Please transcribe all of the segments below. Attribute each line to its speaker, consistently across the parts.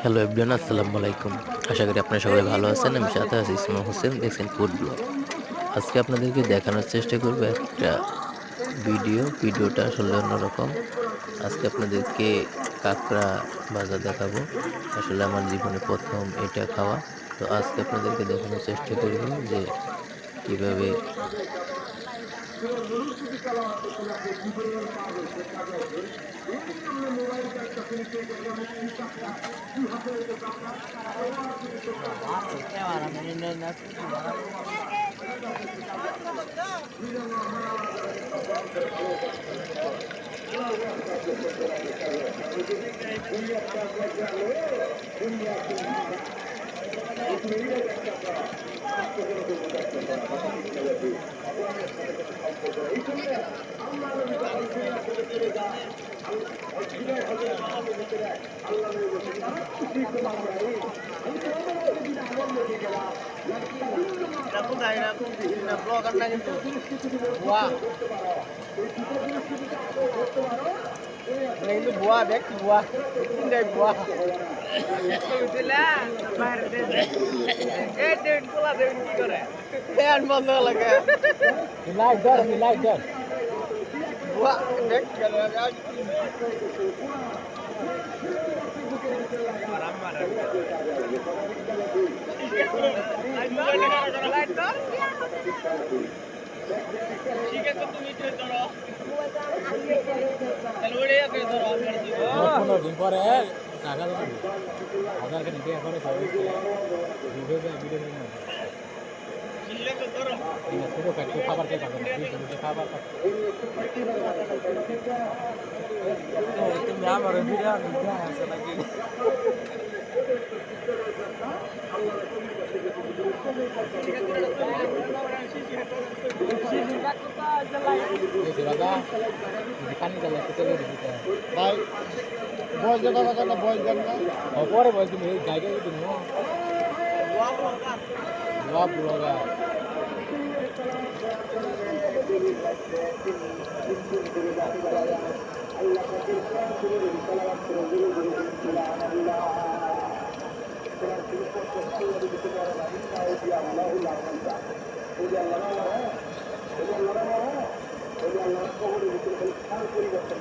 Speaker 1: Hello everyone, আসসালামু আলাইকুম। আশা করি আপনারা সকলে ভালো আছেন। আমি সাথে আছি ইসমাম হোসেন, দেখছেন ফুড ব্লগ। আজকে আপনাদেরকে দেখানোর চেষ্টা করব একটা ভিডিওটা আসলে অন্যরকম। আজকে আপনাদেরকে কাঁকড়া ভাজা দেখাবো। আসলে আমার জীবনে প্রথম এটা খাওয়া। তো আজকে আপনাদেরকে দেখানোর চেষ্টা করব যে কিভাবে
Speaker 2: ব্লগার না কিন্তু বুয়া কিন্তু বুয়া দেখ বুয়া দেখ বুয়া কি করে ফ্যান বন্ধ লাগে লাইট ধর বুয়া দেখ গেল ঠিক আছে তুমি ধরো তাহলে ধরো দিন পরে টাকা দেবো হাজারকে নিতে এখন ভিডিও ছোটো ফ্যাক্টরি খাবার খেয়ে থাকবে খাবার তুমি আমার ভিডিও আছে নাকি ভাই বয়স দেন না বয়স দেন না পরে বয়স তুমি গাইকে দিন ব্লগার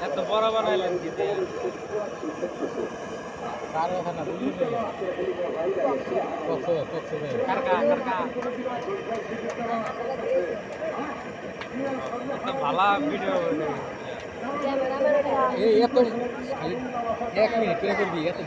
Speaker 2: এত বড় বানাইলেন কি কার কথা না বুঝলি ভালো ভিডিও এত 1 মিনিট করে করবি এত